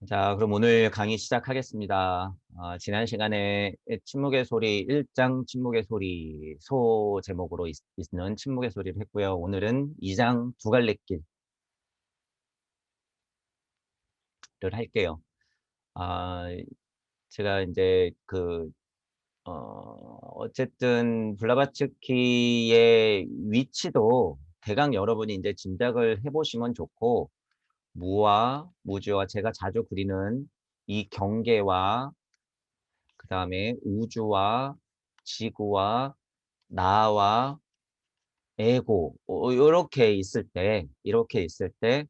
자, 그럼 오늘 강의 시작하겠습니다. 지난 시간에 침묵의 소리 1장 침묵의 소리 소 제목으로 있는 침묵의 소리를 했고요. 오늘은 2장 두 갈래 길을 할게요. 아, 제가 이제 어쨌든 블라바츠키의 위치도 대강 여러분이 이제 짐작을 해보시면 좋고, 무와 무주와 제가 자주 그리는 이 경계와 그 다음에 우주와 지구와 나와 에고 이렇게 있을 때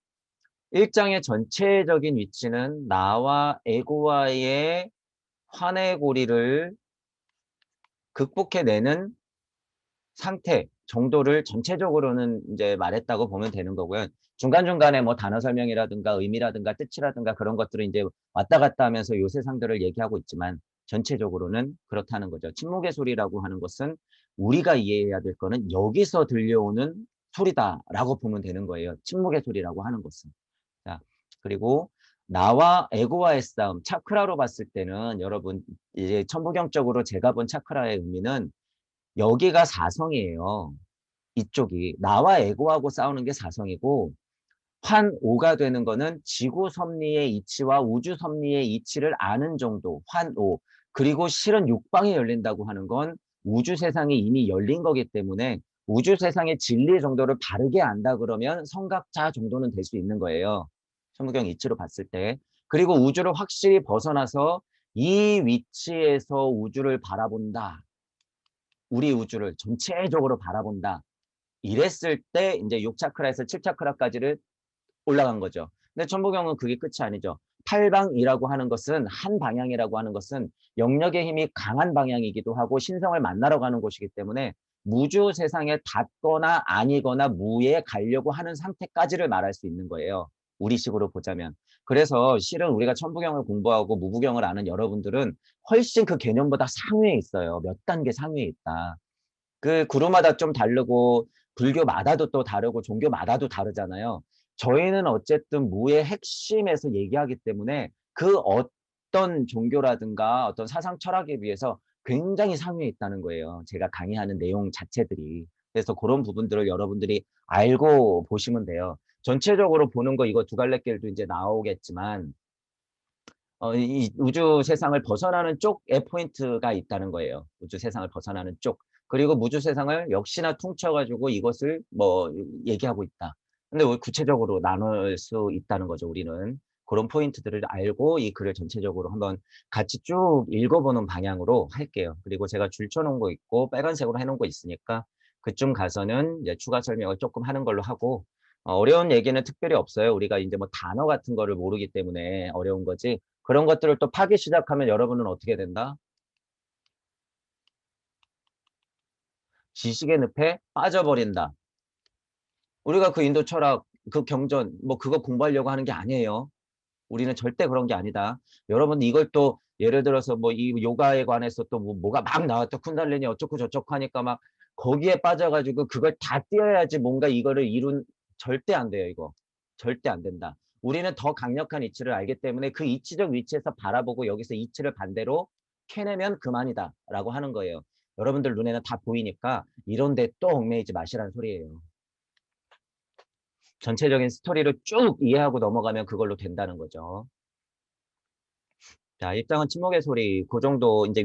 일장의 전체적인 위치는 나와 에고와의 환해고리를 극복해내는 상태 정도를 전체적으로는 이제 말했다고 보면 되는 거고요. 중간중간에 뭐 단어 설명이라든가 의미라든가 뜻이라든가 그런 것들을 이제 왔다 갔다 하면서 요 세상들을 얘기하고 있지만 전체적으로는 그렇다는 거죠. 침묵의 소리라고 하는 것은 우리가 이해해야 될 거는 여기서 들려오는 소리다라고 보면 되는 거예요. 침묵의 소리라고 하는 것은. 자, 그리고 나와 에고와의 싸움, 차크라로 봤을 때는 여러분 이제 천부경적으로 제가 본 차크라의 의미는 여기가 사성이에요. 이쪽이 나와 에고하고 싸우는 게 사성이고 환오가 되는 거는 지구 섭리의 이치와 우주 섭리의 이치를 아는 정도 환오. 그리고 실은 육방이 열린다고 하는 건 우주 세상이 이미 열린 거기 때문에 우주 세상의 진리 정도를 바르게 안다 그러면 성각자 정도는 될 수 있는 거예요. 천부경 이치로 봤을 때. 그리고 우주를 확실히 벗어나서 이 위치에서 우주를 바라본다. 우리 우주를 전체적으로 바라본다. 이랬을 때 이제 6차크라에서 7차크라까지를 올라간 거죠. 근데 천부경은 그게 끝이 아니죠. 팔방이라고 하는 것은 한 방향이라고 하는 것은 영역의 힘이 강한 방향이기도 하고 신성을 만나러 가는 곳이기 때문에 무주 세상에 닿거나 아니거나 무에 가려고 하는 상태까지를 말할 수 있는 거예요. 우리식으로 보자면. 그래서 실은 우리가 천부경을 공부하고 무부경을 아는 여러분들은 훨씬 그 개념보다 상위에 있어요. 몇 단계 상위에 있다. 그 구루마다 좀 다르고 불교마다도 또 다르고 종교마다도 다르잖아요. 저희는 어쨌든 무의 핵심에서 얘기하기 때문에 그 어떤 종교라든가 어떤 사상 철학에 비해서 굉장히 상위에 있다는 거예요. 제가 강의하는 내용 자체들이. 그래서 그런 부분들을 여러분들이 알고 보시면 돼요. 전체적으로 보는 거 이거 두 갈래 길도 이제 나오겠지만 이 우주 세상을 벗어나는 쪽에 포인트가 있다는 거예요. 우주 세상을 벗어나는 쪽. 그리고 무주 세상을 역시나 퉁쳐가지고 이것을 뭐 얘기하고 있다. 근데 구체적으로 나눌 수 있다는 거죠, 우리는. 그런 포인트들을 알고 이 글을 전체적으로 한번 같이 쭉 읽어보는 방향으로 할게요. 그리고 제가 줄쳐놓은 거 있고 빨간색으로 해놓은 거 있으니까 그쯤 가서는 이제 추가 설명을 조금 하는 걸로 하고 어려운 얘기는 특별히 없어요. 우리가 이제 뭐 단어 같은 거를 모르기 때문에 어려운 거지. 그런 것들을 또 파기 시작하면 여러분은 어떻게 된다? 지식의 늪에 빠져버린다. 우리가 그 인도 철학, 그 경전, 뭐 그거 공부하려고 하는 게 아니에요. 우리는 절대 그런 게 아니다. 여러분 이걸 또 예를 들어서 뭐 이 요가에 관해서 또 뭐가 막 나왔다. 쿤달리니 어쩌고 저쩌고 하니까 막 거기에 빠져가지고 그걸 다 띄어야지 뭔가 이거를 절대 안 돼요, 이거. 절대 안 된다. 우리는 더 강력한 이치를 알기 때문에 그 이치적 위치에서 바라보고 여기서 이치를 반대로 캐내면 그만이다 라고 하는 거예요. 여러분들 눈에는 다 보이니까 이런데 또 얽매이지 마시라는 소리예요. 전체적인 스토리를 쭉 이해하고 넘어가면 그걸로 된다는 거죠. 자, 입장은 침묵의 소리, 그 정도 이제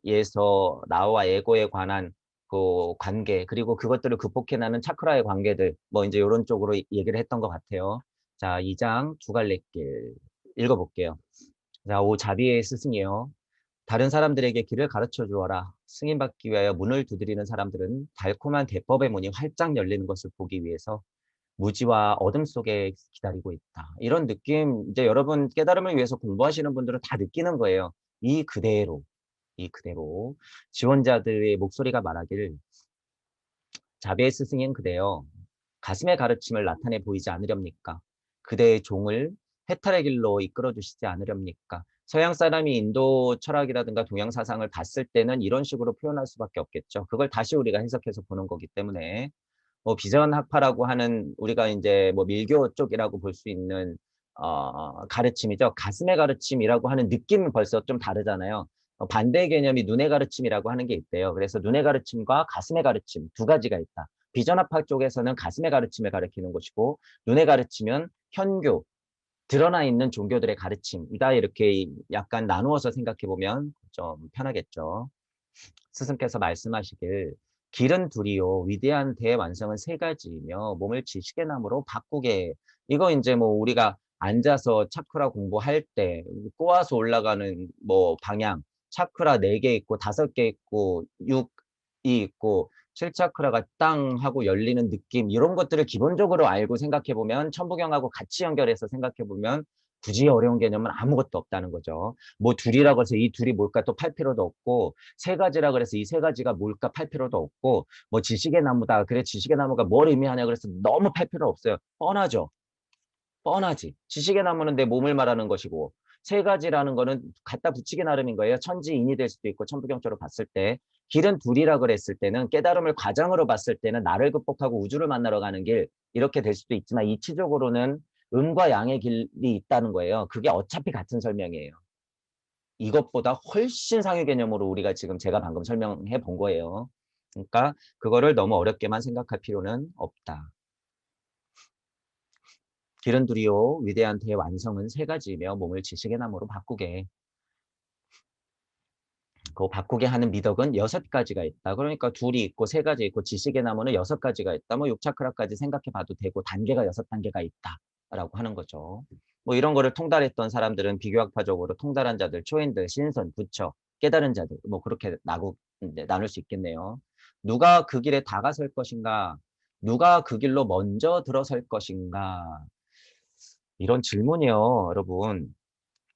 위치에서 나와 에고에 관한 그 관계, 그리고 그것들을 극복해 나는 차크라의 관계들, 뭐 이제 이런 쪽으로 얘기를 했던 것 같아요. 자, 2장 두 갈래길 읽어볼게요. 자, 오 자비의 스승이여. 다른 사람들에게 길을 가르쳐 주어라. 승인받기 위하여 문을 두드리는 사람들은 달콤한 대법의 문이 활짝 열리는 것을 보기 위해서 무지와 어둠 속에 기다리고 있다. 이런 느낌, 이제 여러분 깨달음을 위해서 공부하시는 분들은 다 느끼는 거예요. 이 그대로, 이 그대로. 지원자들의 목소리가 말하길, 자비의 스승인 그대여, 가슴의 가르침을 나타내 보이지 않으렵니까? 그대의 종을 해탈의 길로 이끌어 주시지 않으렵니까? 서양 사람이 인도 철학이라든가 동양 사상을 봤을 때는 이런 식으로 표현할 수밖에 없겠죠. 그걸 다시 우리가 해석해서 보는 거기 때문에 뭐 비전학파라고 하는 우리가 이제 뭐 밀교 쪽이라고 볼 수 있는 가르침이죠. 가슴의 가르침이라고 하는 느낌은 벌써 좀 다르잖아요. 반대 개념이 눈의 가르침이라고 하는 게 있대요. 그래서 눈의 가르침과 가슴의 가르침 두 가지가 있다. 비전합학 쪽에서는 가슴의 가르침을 가르치는 것이고 눈의 가르침은 현교, 드러나 있는 종교들의 가르침이다. 이렇게 약간 나누어서 생각해 보면 좀 편하겠죠. 스승께서 말씀하시길 길은 둘이요 위대한 대완성은 세 가지이며 몸을 지식의 나무로 바꾸게. 이거 이제 뭐 우리가 앉아서 차크라 공부할 때 꼬아서 올라가는 뭐 방향 차크라 4개 있고 5개 있고 6이 있고 7차크라가 땅 하고 열리는 느낌 이런 것들을 기본적으로 알고 생각해 보면 천부경하고 같이 연결해서 생각해 보면 굳이 어려운 개념은 아무것도 없다는 거죠. 뭐 둘이라고 해서 이 둘이 뭘까 또 팔 필요도 없고 세 가지라 그래서 이 세 가지가 뭘까 팔 필요도 없고 뭐 지식의 나무다. 그래 지식의 나무가 뭘 의미하냐 그래서 너무 팔 필요 없어요. 뻔하죠. 뻔하지. 지식의 나무는 내 몸을 말하는 것이고 세 가지라는 거는 갖다 붙이기 나름인 거예요. 천지인이 될 수도 있고 천부경적으로 봤을 때 길은 둘이라 그랬을 때는 깨달음을 과정으로 봤을 때는 나를 극복하고 우주를 만나러 가는 길 이렇게 될 수도 있지만 이치적으로는 음과 양의 길이 있다는 거예요. 그게 어차피 같은 설명이에요. 이것보다 훨씬 상위 개념으로 우리가 지금 제가 방금 설명해 본 거예요. 그러니까 그거를 너무 어렵게만 생각할 필요는 없다. 길은 둘이요 위대한 대완성은 세 가지이며 몸을 지식의 나무로 바꾸게. 그 바꾸게 하는 미덕은 6가지가 있다. 그러니까 둘이 있고 세 가지 있고 지식의 나무는 6가지가 있다. 뭐 6차크라까지 생각해 봐도 되고 단계가 6단계가 있다라고 하는 거죠. 뭐 이런 거를 통달했던 사람들은 비교학파적으로 통달한 자들, 초인들, 신선, 부처, 깨달은 자들 뭐 그렇게 나눌 수 있겠네요. 누가 그 길에 다가설 것인가? 누가 그 길로 먼저 들어설 것인가? 이런 질문이요, 여러분.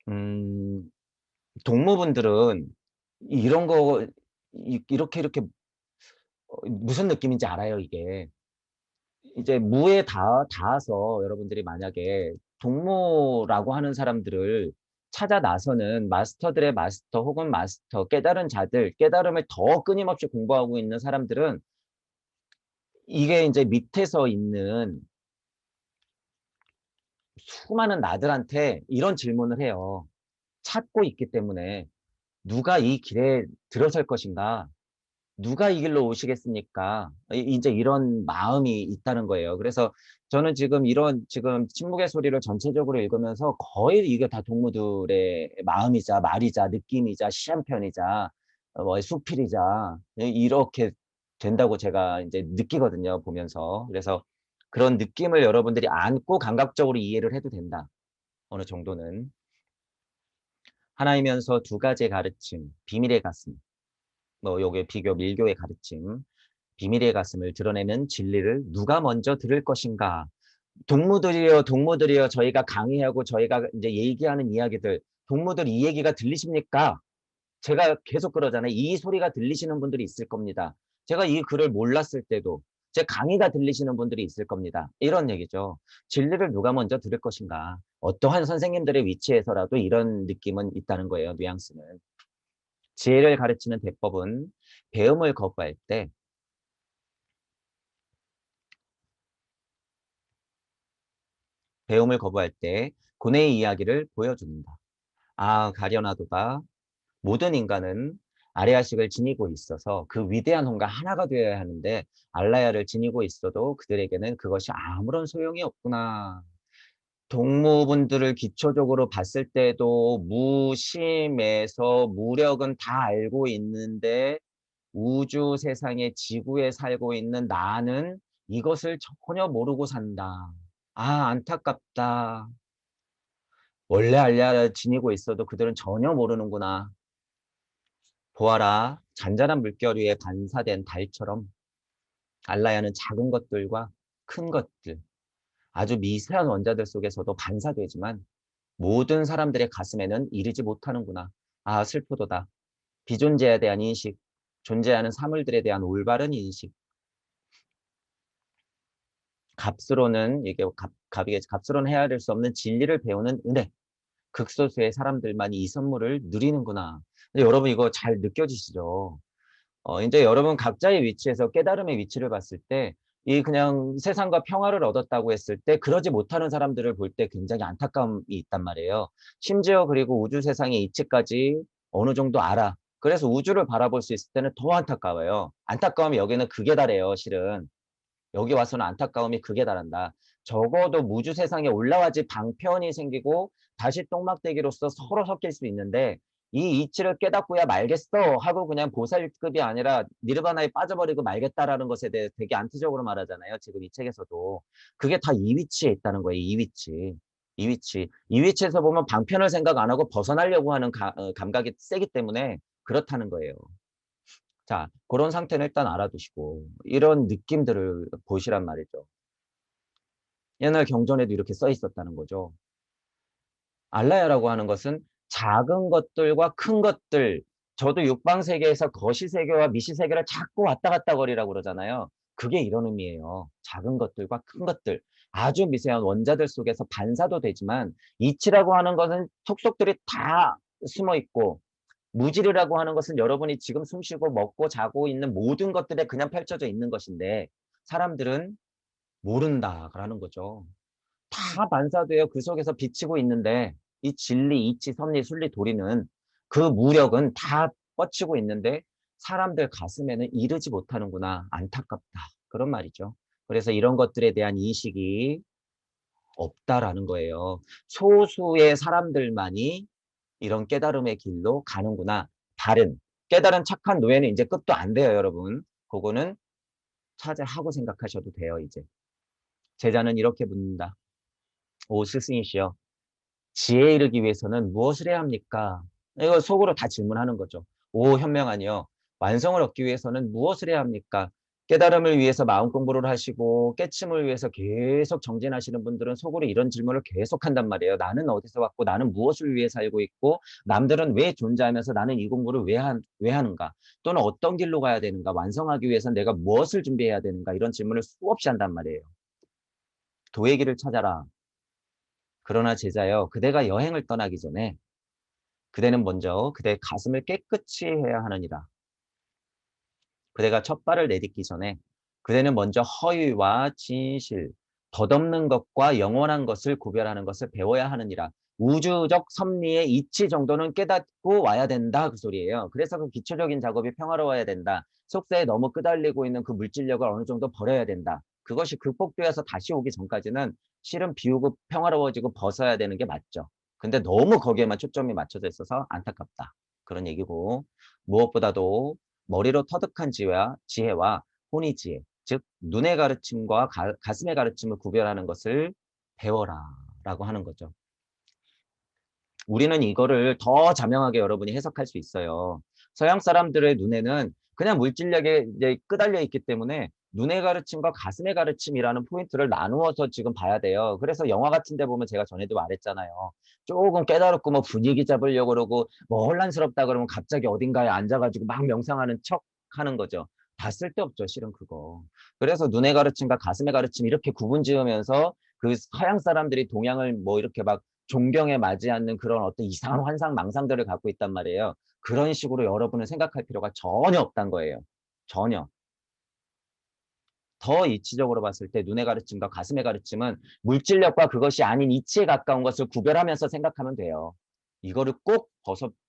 음, 동무분들은 이런 거 이렇게 무슨 느낌인지 알아요, 이게. 이제 무에 닿아서 여러분들이 만약에 동무라고 하는 사람들을 찾아 나서는 마스터들의 마스터 혹은 마스터 깨달은 자들, 깨달음을 더 끊임없이 공부하고 있는 사람들은 이게 이제 밑에서 있는 수많은 나들한테 이런 질문을 해요. 찾고 있기 때문에 누가 이 길에 들어설 것인가? 누가 이 길로 오시겠습니까? 이제 이런 마음이 있다는 거예요. 그래서 저는 지금 이런 지금 침묵의 소리를 전체적으로 읽으면서 거의 이게 다 동무들의 마음이자 말이자 느낌이자 시한편이자 뭐 수필이자 이렇게 된다고 제가 이제 느끼거든요. 보면서. 그래서 그런 느낌을 여러분들이 안고 감각적으로 이해를 해도 된다. 어느 정도는. 하나이면서 두 가지의 가르침, 비밀의 가슴. 뭐 요게 비교 밀교의 가르침. 비밀의 가슴을 드러내는 진리를 누가 먼저 들을 것인가? 동무들이요, 동무들이요. 저희가 강의하고 저희가 이제 얘기하는 이야기들, 동무들 이 얘기가 들리십니까? 제가 계속 그러잖아요. 이 소리가 들리시는 분들이 있을 겁니다. 제가 이 글을 몰랐을 때도 제 강의가 들리시는 분들이 있을 겁니다. 이런 얘기죠. 진리를 누가 먼저 들을 것인가? 어떠한 선생님들의 위치에서라도 이런 느낌은 있다는 거예요. 뉘앙스는. 지혜를 가르치는 대법은 배움을 거부할 때 배움을 거부할 때 고뇌의 이야기를 보여준다. 아, 가련하도다. 모든 인간은 아레아식을 지니고 있어서 그 위대한 혼과 하나가 되어야 하는데 알라야를 지니고 있어도 그들에게는 그것이 아무런 소용이 없구나. 동무분들을 기초적으로 봤을 때도 무심에서 무력은 다 알고 있는데 우주 세상의 지구에 살고 있는 나는 이것을 전혀 모르고 산다. 아, 안타깝다. 원래 알려 지니고 있어도 그들은 전혀 모르는구나. 보아라, 잔잔한 물결 위에 반사된 달처럼 알라야는 작은 것들과 큰 것들, 아주 미세한 원자들 속에서도 반사되지만 모든 사람들의 가슴에는 이르지 못하는구나. 아, 슬프도다. 비존재에 대한 인식, 존재하는 사물들에 대한 올바른 인식, 값으로는 이게 값으로는 헤아릴 수 없는 진리를 배우는 은혜. 극소수의 사람들만이 이 선물을 누리는구나. 근데 여러분 이거 잘 느껴지시죠? 이제 여러분 각자의 위치에서 깨달음의 위치를 봤을 때 이 그냥 세상과 평화를 얻었다고 했을 때 그러지 못하는 사람들을 볼 때 굉장히 안타까움이 있단 말이에요. 심지어 그리고 우주 세상의 이치까지 어느 정도 알아. 그래서 우주를 바라볼 수 있을 때는 더 안타까워요. 안타까움이 여기는 극에 달해요, 실은. 여기 와서는 안타까움이 극에 달한다. 적어도 우주 세상에 올라와지 방편이 생기고 다시 똥막대기로서 서로 섞일 수 있는데 이 이치를 깨닫고야 말겠어 하고 그냥 보살급이 아니라 니르바나에 빠져버리고 말겠다라는 것에 대해 되게 안티적으로 말하잖아요. 지금 이 책에서도. 그게 다 이 위치에 있다는 거예요. 이 위치. 이 위치. 이 위치에서 보면 방편을 생각 안 하고 벗어나려고 하는 감각이 세기 때문에 그렇다는 거예요. 자, 그런 상태는 일단 알아두시고 이런 느낌들을 보시란 말이죠. 옛날 경전에도 이렇게 써 있었다는 거죠. 알라야라고 하는 것은 작은 것들과 큰 것들, 저도 육방세계에서 거시세계와 미시세계를 자꾸 왔다 갔다 거리라고 그러잖아요. 그게 이런 의미예요. 작은 것들과 큰 것들, 아주 미세한 원자들 속에서 반사도 되지만 이치라고 하는 것은 속속들이 다 숨어 있고 무질이라고 하는 것은 여러분이 지금 숨쉬고 먹고 자고 있는 모든 것들에 그냥 펼쳐져 있는 것인데 사람들은 모른다라는 거죠. 다 반사되어 그 속에서 비치고 있는데 이 진리, 이치, 섭리, 순리, 도리는 그 무력은 다 뻗치고 있는데 사람들 가슴에는 이르지 못하는구나. 안타깝다. 그런 말이죠. 그래서 이런 것들에 대한 인식이 없다라는 거예요. 소수의 사람들만이 이런 깨달음의 길로 가는구나. 바른 깨달은 착한 노예는 이제 끝도 안 돼요, 여러분. 그거는 차지하고 생각하셔도 돼요, 이제. 제자는 이렇게 묻는다. 오 스승이시여, 지혜에 이르기 위해서는 무엇을 해야 합니까? 이거 속으로 다 질문하는 거죠. 오 현명하니요, 완성을 얻기 위해서는 무엇을 해야 합니까? 깨달음을 위해서 마음 공부를 하시고 깨침을 위해서 계속 정진하시는 분들은 속으로 이런 질문을 계속 한단 말이에요. 나는 어디서 왔고 나는 무엇을 위해 살고 있고 남들은 왜 존재하면서 나는 이 공부를 왜 하는가? 또는 어떤 길로 가야 되는가? 완성하기 위해서 내가 무엇을 준비해야 되는가? 이런 질문을 수없이 한단 말이에요. 도의 길을 찾아라. 그러나 제자여, 그대가 여행을 떠나기 전에 그대는 먼저 그대의 가슴을 깨끗이 해야 하느니라. 그대가 첫 발을 내딛기 전에 그대는 먼저 허위와 진실, 덧없는 것과 영원한 것을 구별하는 것을 배워야 하느니라. 우주적 섭리의 이치 정도는 깨닫고 와야 된다 그 소리예요. 그래서 그 기초적인 작업이 평화로워야 된다. 속세에 너무 끄달리고 있는 그 물질력을 어느 정도 버려야 된다. 그것이 극복되어서 다시 오기 전까지는 실은 비우고 평화로워지고 벗어야 되는 게 맞죠. 근데 너무 거기에만 초점이 맞춰져 있어서 안타깝다. 그런 얘기고 무엇보다도 머리로 터득한 지혜와 혼이 지혜, 즉 눈의 가르침과 가슴의 가르침을 구별하는 것을 배워라 라고 하는 거죠. 우리는 이거를 더 자명하게 여러분이 해석할 수 있어요. 서양 사람들의 눈에는 그냥 물질력에 이제 끄달려 있기 때문에 눈의 가르침과 가슴의 가르침이라는 포인트를 나누어서 지금 봐야 돼요. 그래서 영화 같은 데 보면 제가 전에도 말했잖아요. 조금 깨달았고 뭐 분위기 잡으려고 그러고 뭐 혼란스럽다 그러면 갑자기 어딘가에 앉아가지고 막 명상하는 척 하는 거죠. 다 쓸데없죠, 실은 그거. 그래서 눈의 가르침과 가슴의 가르침 이렇게 구분 지으면서 그 서양 사람들이 동양을 뭐 이렇게 막 존경에 맞지 않는 그런 어떤 이상한 환상, 망상들을 갖고 있단 말이에요. 그런 식으로 여러분은 생각할 필요가 전혀 없다는 거예요. 전혀. 더 이치적으로 봤을 때 눈의 가르침과 가슴의 가르침은 물질력과 그것이 아닌 이치에 가까운 것을 구별하면서 생각하면 돼요. 이거를 꼭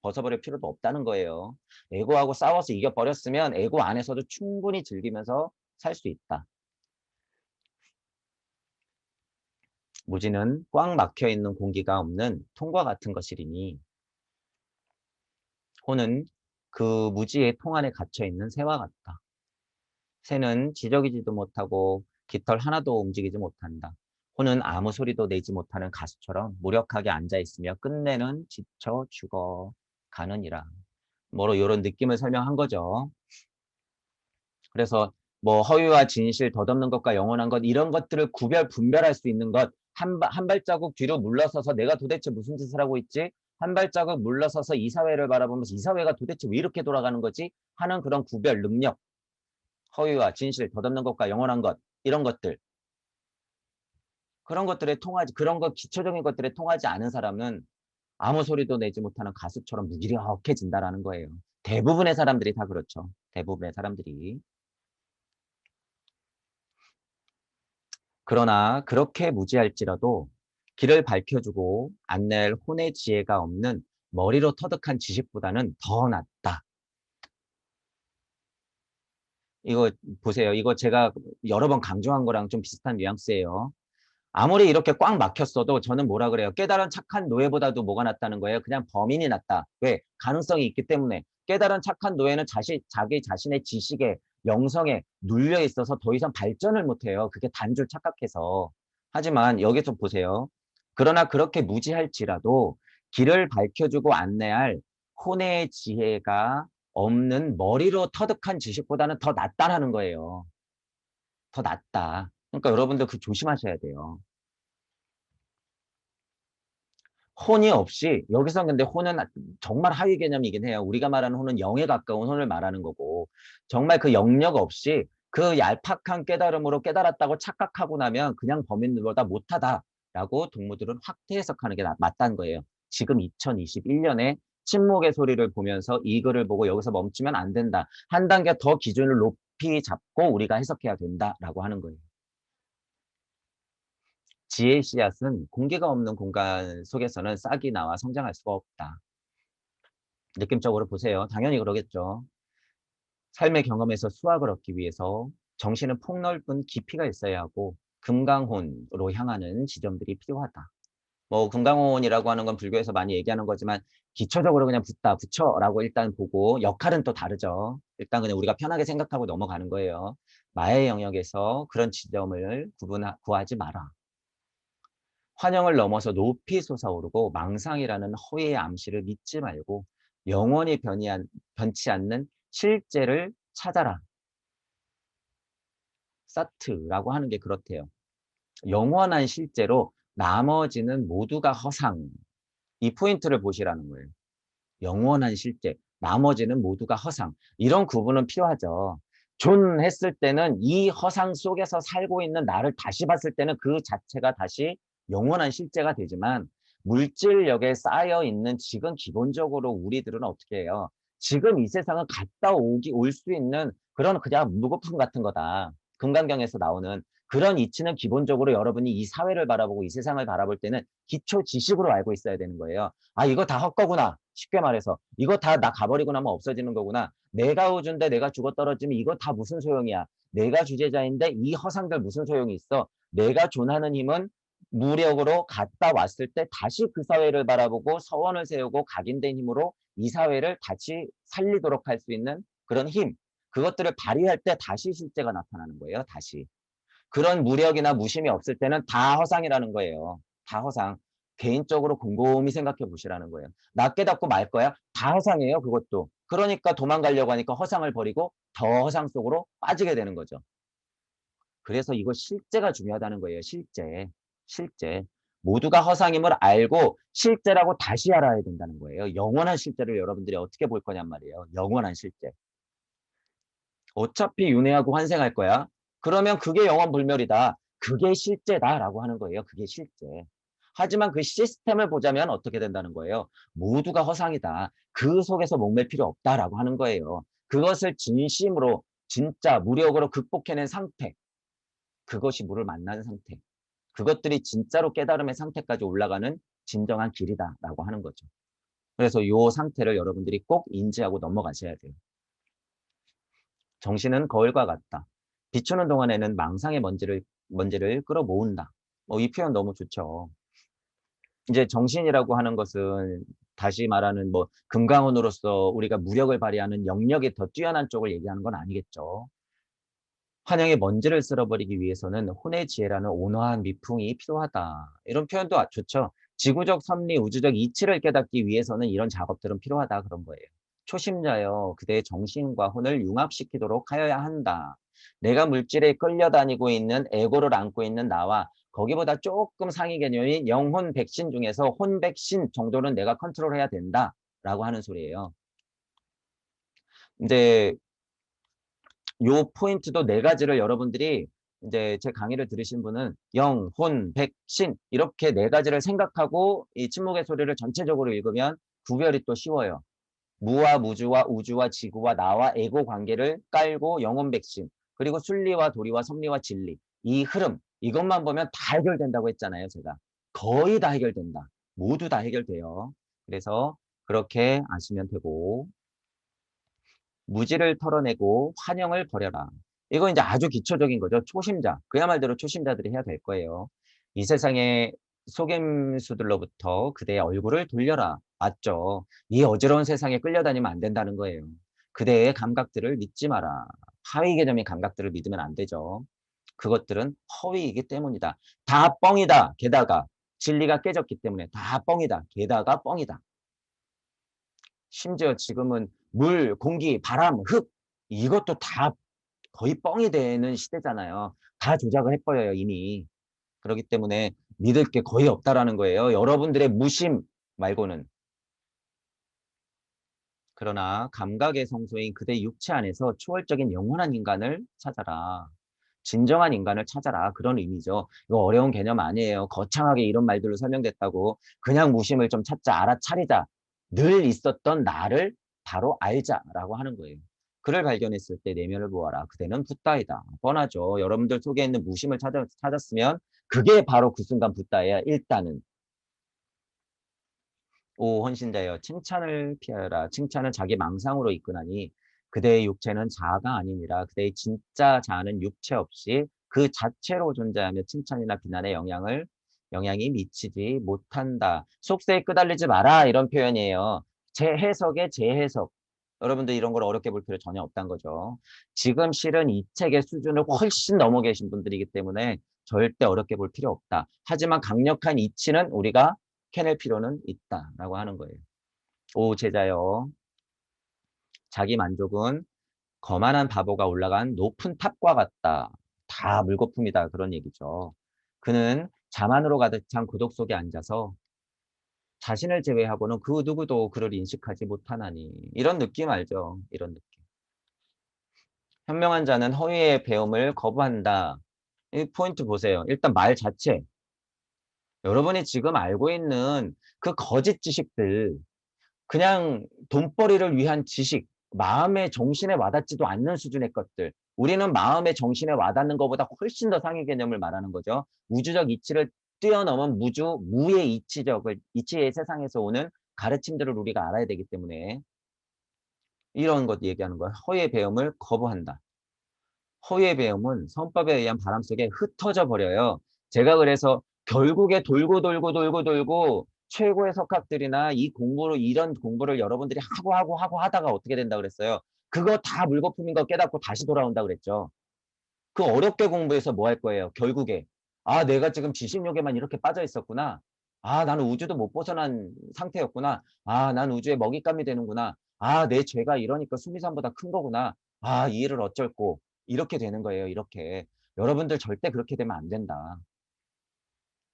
벗어버릴 필요도 없다는 거예요. 에고하고 싸워서 이겨버렸으면 에고 안에서도 충분히 즐기면서 살 수 있다. 무지는 꽉 막혀 있는 공기가 없는 통과 같은 것이리니 호는 그 무지의 통 안에 갇혀 있는 새와 같다. 새는 지저귀지도 못하고 깃털 하나도 움직이지 못한다. 호는 아무 소리도 내지 못하는 가수처럼 무력하게 앉아 있으며 끝내는 지쳐 죽어 가느니라. 뭐로 이런 느낌을 설명한 거죠. 그래서 뭐 허위와 진실, 덧없는 것과 영원한 것 이런 것들을 분별할 수 있는 것, 한 발자국 뒤로 물러서서 내가 도대체 무슨 짓을 하고 있지? 한 발자국 물러서서 이 사회를 바라보면서 이 사회가 도대체 왜 이렇게 돌아가는 거지? 하는 그런 구별 능력, 허위와 진실, 덧없는 것과 영원한 것 이런 것들, 그런 것들에 통하지, 그런 것 기초적인 것들에 통하지 않은 사람은 아무 소리도 내지 못하는 가수처럼 무기력해진다라는 거예요. 대부분의 사람들이 다 그렇죠. 대부분의 사람들이. 그러나 그렇게 무지할지라도 길을 밝혀주고 안내할 혼의 지혜가 없는 머리로 터득한 지식보다는 더 낫다. 이거 보세요. 이거 제가 여러 번 강조한 거랑 좀 비슷한 뉘앙스예요. 아무리 이렇게 꽉 막혔어도 저는 뭐라 그래요? 깨달은 착한 노예보다도 뭐가 낫다는 거예요? 그냥 범인이 낫다. 왜? 가능성이 있기 때문에. 깨달은 착한 노예는 자기 자신의 지식에, 영성에 눌려 있어서 더 이상 발전을 못 해요. 그게 단줄 착각해서. 하지만 여기서 보세요. 그러나 그렇게 무지할지라도 길을 밝혀주고 안내할 혼의 지혜가 없는 머리로 터득한 지식보다는 더 낫다라는 거예요. 더 낫다. 그러니까 여러분들 그 조심하셔야 돼요. 혼이 없이 여기서 근데 혼은 정말 하위 개념이긴 해요. 우리가 말하는 혼은 영에 가까운 혼을 말하는 거고 정말 그 영역 없이 그 얄팍한 깨달음으로 깨달았다고 착각하고 나면 그냥 범인들보다 못하다라고 동무들은 확대 해석하는 게 맞다는 거예요. 지금 2021년에 침묵의 소리를 보면서 이 글을 보고 여기서 멈추면 안 된다. 한 단계 더 기준을 높이 잡고 우리가 해석해야 된다라고 하는 거예요. 지혜의 씨앗은 공기가 없는 공간 속에서는 싹이 나와 성장할 수가 없다. 느낌적으로 보세요. 당연히 그러겠죠. 삶의 경험에서 수학을 얻기 위해서 정신은 폭넓은 깊이가 있어야 하고 금강혼으로 향하는 지점들이 필요하다. 뭐 금강혼이라고 하는 건 불교에서 많이 얘기하는 거지만 기초적으로 그냥 붙다, 붙여라고 일단 보고 역할은 또 다르죠. 일단 그냥 우리가 편하게 생각하고 넘어가는 거예요. 마의 영역에서 그런 지점을 구하지 마라. 환영을 넘어서 높이 솟아오르고 망상이라는 허위의 암시를 믿지 말고 영원히 변치 않는 실제를 찾아라. 사트라고 하는 게 그렇대요. 영원한 실제로 나머지는 모두가 허상. 이 포인트를 보시라는 거예요. 영원한 실제, 나머지는 모두가 허상. 이런 구분은 필요하죠. 존했을 때는 이 허상 속에서 살고 있는 나를 다시 봤을 때는 그 자체가 다시 영원한 실제가 되지만 물질력에 쌓여 있는 지금 기본적으로 우리들은 어떻게 해요? 지금 이 세상은 갔다 올 수 있는 그런 그냥 무거품 같은 거다. 금강경에서 나오는 그런 이치는 기본적으로 여러분이 이 사회를 바라보고 이 세상을 바라볼 때는 기초 지식으로 알고 있어야 되는 거예요. 아, 이거 다 헛거구나. 쉽게 말해서. 이거 다 나 가버리고 나면 없어지는 거구나. 내가 우주인데 내가 죽어 떨어지면 이거 다 무슨 소용이야. 내가 주제자인데 이 허상들 무슨 소용이 있어. 내가 존하는 힘은 무력으로 갔다 왔을 때 다시 그 사회를 바라보고 서원을 세우고 각인된 힘으로 이 사회를 다시 살리도록 할 수 있는 그런 힘. 그것들을 발휘할 때 다시 실제가 나타나는 거예요. 다시. 그런 무력이나 무심이 없을 때는 다 허상이라는 거예요. 다 허상. 개인적으로 곰곰이 생각해 보시라는 거예요. 나 깨닫고 말 거야? 다 허상이에요, 그것도. 그러니까 도망가려고 하니까 허상을 버리고 더 허상 속으로 빠지게 되는 거죠. 그래서 이거 실제가 중요하다는 거예요, 실제. 실제. 모두가 허상임을 알고 실제라고 다시 알아야 된다는 거예요. 영원한 실제를 여러분들이 어떻게 볼 거냔 말이에요. 영원한 실제. 어차피 윤회하고 환생할 거야. 그러면 그게 영원불멸이다. 그게 실제다라고 하는 거예요. 그게 실제. 하지만 그 시스템을 보자면 어떻게 된다는 거예요? 모두가 허상이다. 그 속에서 목맬 필요 없다라고 하는 거예요. 그것을 진심으로 진짜 무력으로 극복해낸 상태. 그것이 물을 만난 상태. 그것들이 진짜로 깨달음의 상태까지 올라가는 진정한 길이다라고 하는 거죠. 그래서 이 상태를 여러분들이 꼭 인지하고 넘어가셔야 돼요. 정신은 거울과 같다. 비추는 동안에는 망상의 먼지를 끌어모은다. 이 표현 너무 좋죠. 이제 정신이라고 하는 것은 다시 말하는 금강원으로서 우리가 무력을 발휘하는 영역이 더 뛰어난 쪽을 얘기하는 건 아니겠죠. 환영의 먼지를 쓸어버리기 위해서는 혼의 지혜라는 온화한 미풍이 필요하다. 이런 표현도 좋죠. 지구적 섭리, 우주적 이치를 깨닫기 위해서는 이런 작업들은 필요하다. 그런 거예요. 초심자여, 그대의 정신과 혼을 융합시키도록 하여야 한다. 내가 물질에 끌려다니고 있는 에고를 안고 있는 나와 거기보다 조금 상위 개념인 영혼 백신 중에서 혼 백신 정도는 내가 컨트롤해야 된다라고 하는 소리예요. 이제 요 포인트도 네 가지를 여러분들이 이제 제 강의를 들으신 분은 영, 혼, 백, 신 이렇게 네 가지를 생각하고 이 침묵의 소리를 전체적으로 읽으면 구별이 또 쉬워요. 무와 무주와 우주와 지구와 나와 에고 관계를 깔고 영혼 백신 그리고 순리와 도리와 섭리와 진리 이 흐름 이것만 보면 다 해결된다고 했잖아요, 제가. 거의 다 해결된다. 모두 다 해결돼요. 그래서 그렇게 아시면 되고, 무지를 털어내고 환영을 버려라. 이거 이제 아주 기초적인 거죠. 초심자. 그야말로 초심자들이 해야 될 거예요. 이 세상의 속임수들로부터 그대의 얼굴을 돌려라. 맞죠? 이 어지러운 세상에 끌려다니면 안 된다는 거예요. 그대의 감각들을 믿지 마라. 하위 개념의 감각들을 믿으면 안 되죠. 그것들은 허위이기 때문이다. 다 뻥이다. 게다가 진리가 깨졌기 때문에 다 뻥이다. 게다가 뻥이다. 심지어 지금은 물, 공기, 바람, 흙 이것도 다 거의 뻥이 되는 시대잖아요. 다 조작을 해 버려요, 이미. 그렇기 때문에 믿을 게 거의 없다라는 거예요. 여러분들의 무심 말고는. 그러나 감각의 성소인 그대의 육체 안에서 초월적인 영원한 인간을 찾아라. 진정한 인간을 찾아라. 그런 의미죠. 이거 어려운 개념 아니에요. 거창하게 이런 말들로 설명됐다고 그냥 무심을 좀 찾자, 알아차리자. 늘 있었던 나를 바로 알자라고 하는 거예요. 그를 발견했을 때 내면을 보아라. 그대는 붓다이다. 뻔하죠. 여러분들 속에 있는 무심을 찾았으면 그게 바로 그 순간 붓다예요. 일단은. 오 헌신자여 칭찬을 피하여라. 칭찬은 자기 망상으로 이끄나니 그대의 육체는 자아가 아니니라. 그대의 진짜 자아는 육체 없이 그 자체로 존재하며 칭찬이나 비난의 영향이 미치지 못한다. 속세에 끄달리지 마라 이런 표현이에요. 제 해석에 제 해석. 여러분들 이런 걸 어렵게 볼 필요 전혀 없다는 거죠. 지금 실은 이 책의 수준을 훨씬 넘어 계신 분들이기 때문에 절대 어렵게 볼 필요 없다. 하지만 강력한 이치는 우리가 캐낼 필요는 있다라고 하는 거예요. 오 제자여 자기 만족은 거만한 바보가 올라간 높은 탑과 같다. 다 물거품이다 그런 얘기죠. 그는 자만으로 가득 찬 고독 속에 앉아서 자신을 제외하고는 그 누구도 그를 인식하지 못하나니 이런 느낌 알죠? 이런 느낌. 현명한 자는 허위의 배움을 거부한다. 이 포인트 보세요. 일단 말 자체. 여러분이 지금 알고 있는 그 거짓 지식들 그냥 돈벌이를 위한 지식, 마음의 정신에 와닿지도 않는 수준의 것들. 우리는 마음의 정신에 와닿는 것보다 훨씬 더 상위 개념을 말하는 거죠. 우주적 이치를 뛰어넘은 무의 이치의 세상에서 오는 가르침들을 우리가 알아야 되기 때문에 이런 것 얘기하는 거예요. 허위의 배움을 거부한다. 허위의 배움은 선법에 의한 바람 속에 흩어져 버려요. 제가 그래서 결국에 돌고 최고의 석학들이나 이런 공부를 여러분들이 하고 하다가 어떻게 된다 그랬어요? 그거 다 물거품인 거 깨닫고 다시 돌아온다 그랬죠. 그 어렵게 공부해서 뭐 할 거예요? 결국에. 아, 내가 지금 지식욕에만 이렇게 빠져 있었구나. 아, 나는 우주도 못 벗어난 상태였구나. 아, 난 우주의 먹잇감이 되는구나. 아, 내 죄가 이러니까 수미산보다 큰 거구나. 아, 이 일을 어쩔고. 이렇게 되는 거예요, 이렇게. 여러분들 절대 그렇게 되면 안 된다.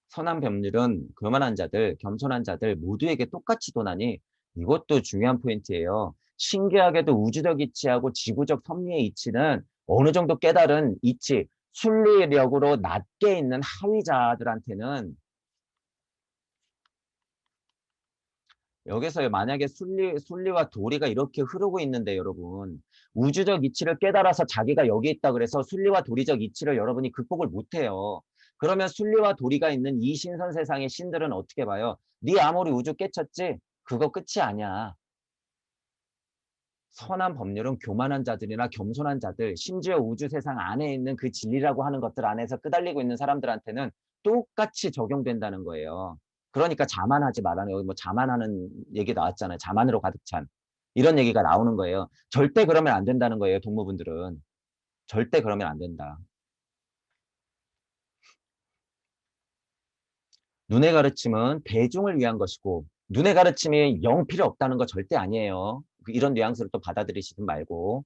선한 법률은 교만한 자들, 겸손한 자들 모두에게 똑같이 도나니 이것도 중요한 포인트예요. 신기하게도 우주적 이치하고 지구적 섭리의 이치는 어느 정도 깨달은 이치, 순리력으로 낮게 있는 하위자들한테는 여기서 만약에 순리와 도리가 이렇게 흐르고 있는데 여러분 우주적 이치를 깨달아서 자기가 여기 있다 그래서 순리와 도리적 이치를 여러분이 극복을 못해요. 그러면 순리와 도리가 있는 이 신선 세상의 신들은 어떻게 봐요? 네 아무리 우주 깨쳤지? 그거 끝이 아니야. 선한 법률은 교만한 자들이나 겸손한 자들, 심지어 우주 세상 안에 있는 그 진리라고 하는 것들 안에서 끄달리고 있는 사람들한테는 똑같이 적용된다는 거예요. 그러니까 자만하지 말라는 여기 뭐 자만하는 얘기 나왔잖아요. 자만으로 가득 찬. 이런 얘기가 나오는 거예요. 절대 그러면 안 된다는 거예요. 동무분들은. 절대 그러면 안 된다. 눈의 가르침은 대중을 위한 것이고 눈의 가르침이 영 필요 없다는 거 절대 아니에요. 이런 뉘앙스를 또 받아들이시지 말고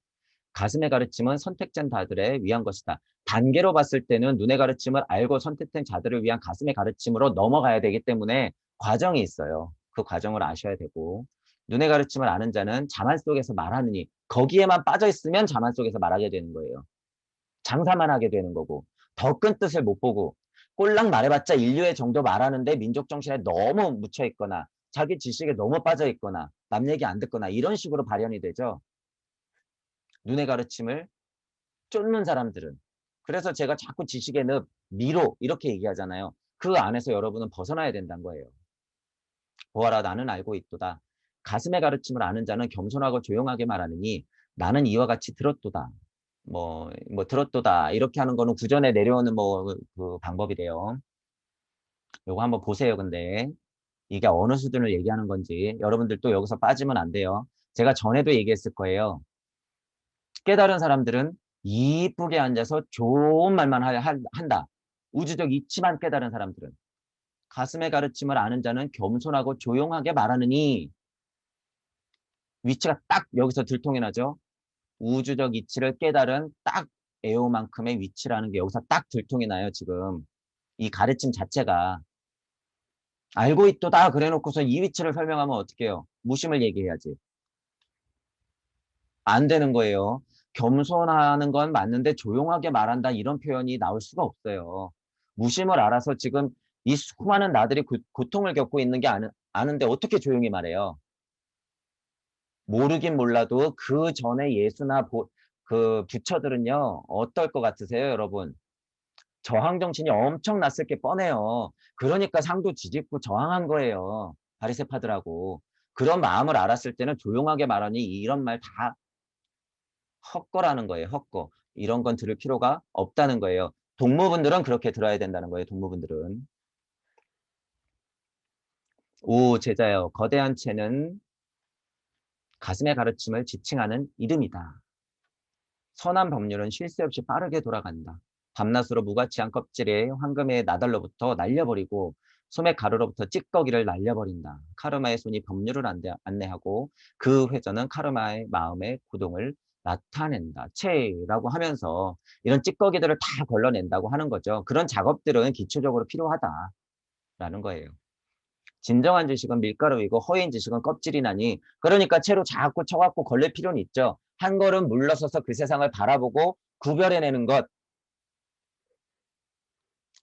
가슴의 가르침은 선택된 자들을 위한 것이다. 단계로 봤을 때는 눈의 가르침을 알고 선택된 자들을 위한 가슴의 가르침으로 넘어가야 되기 때문에 과정이 있어요. 그 과정을 아셔야 되고 눈의 가르침을 아는 자는 자만 속에서 말하느니 거기에만 빠져 있으면 자만 속에서 말하게 되는 거예요. 장사만 하게 되는 거고 더 큰 뜻을 못 보고 꼴랑 말해봤자 인류의 정도 말하는데 민족 정신에 너무 묻혀 있거나 자기 지식에 너무 빠져 있거나 남 얘기 안 듣거나 이런 식으로 발현이 되죠. 눈의 가르침을 쫓는 사람들은. 그래서 제가 자꾸 지식의 늪, 미로 이렇게 얘기하잖아요. 그 안에서 여러분은 벗어나야 된다는 거예요. 보아라 나는 알고 있도다. 가슴의 가르침을 아는 자는 겸손하고 조용하게 말하느니 나는 이와 같이 들었도다. 들었도다. 이렇게 하는 거는 구전에 내려오는 그 방법이래요. 요거 한번 보세요. 근데 이게 어느 수준을 얘기하는 건지 여러분들 또 여기서 빠지면 안 돼요. 제가 전에도 얘기했을 거예요. 깨달은 사람들은 이쁘게 앉아서 좋은 말만 한다. 우주적 이치만 깨달은 사람들은. 가슴의 가르침을 아는 자는 겸손하고 조용하게 말하느니 위치가 딱 여기서 들통이 나죠. 우주적 이치를 깨달은 딱 에오만큼의 위치라는 게 여기서 딱 들통이 나요. 지금 이 가르침 자체가 알고 있도다 그래 놓고서 이 위치를 설명하면 어떻게 해요? 무심을 얘기해야지. 안 되는 거예요. 겸손하는 건 맞는데 조용하게 말한다 이런 표현이 나올 수가 없어요. 무심을 알아서 지금 이 수많은 나들이 고통을 겪고 있는 게 아는데 어떻게 조용히 말해요? 모르긴 몰라도 그 전에 예수나 그 부처들은요 어떨 것 같으세요 여러분? 저항정신이 엄청났을 게 뻔해요. 그러니까 상도 뒤집고 저항한 거예요. 바리새파들하고. 그런 마음을 알았을 때는 조용하게 말하니 이런 말 다 헛거라는 거예요. 헛거. 이런 건 들을 필요가 없다는 거예요. 동무분들은 그렇게 들어야 된다는 거예요. 동무분들은. 오 제자여 거대한 채는 가슴의 가르침을 지칭하는 이름이다. 선한 법률은 쉴 새 없이 빠르게 돌아간다. 밤낮으로 무가치한 껍질에 황금의 나달로부터 날려버리고 소매 가루로부터 찌꺼기를 날려버린다. 카르마의 손이 법률을 안내하고 그 회전은 카르마의 마음의 고동을 나타낸다. 체라고 하면서 이런 찌꺼기들을 다 걸러낸다고 하는 거죠. 그런 작업들은 기초적으로 필요하다라는 거예요. 진정한 지식은 밀가루이고 허위인 지식은 껍질이나니 그러니까 채로 자꾸 쳐갖고 걸릴 필요는 있죠. 한 걸음 물러서서 그 세상을 바라보고 구별해내는 것.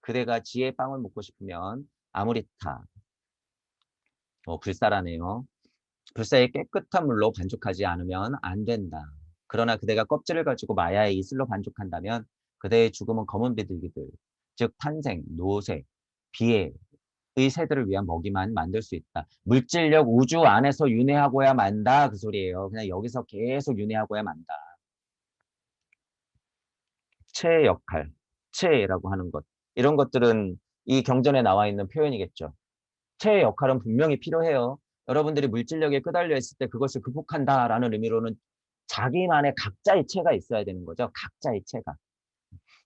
그대가 지혜의 빵을 먹고 싶으면 아무리 불사라네요. 불사의 깨끗한 물로 반죽하지 않으면 안 된다. 그러나 그대가 껍질을 가지고 마야의 이슬로 반죽한다면 그대의 죽음은 검은 비둘기들, 즉 탄생, 노쇠, 비애, 의 새들을 위한 먹이만 만들 수 있다. 물질력 우주 안에서 윤회하고야 만다 그 소리예요. 그냥 여기서 계속 윤회하고야 만다. 체의 역할, 체라고 하는 것. 이런 것들은 이 경전에 나와 있는 표현이겠죠. 체의 역할은 분명히 필요해요. 여러분들이 물질력에 끄달려 있을 때 그것을 극복한다라는 의미로는 자기만의 각자의 체가 있어야 되는 거죠. 각자의 체가.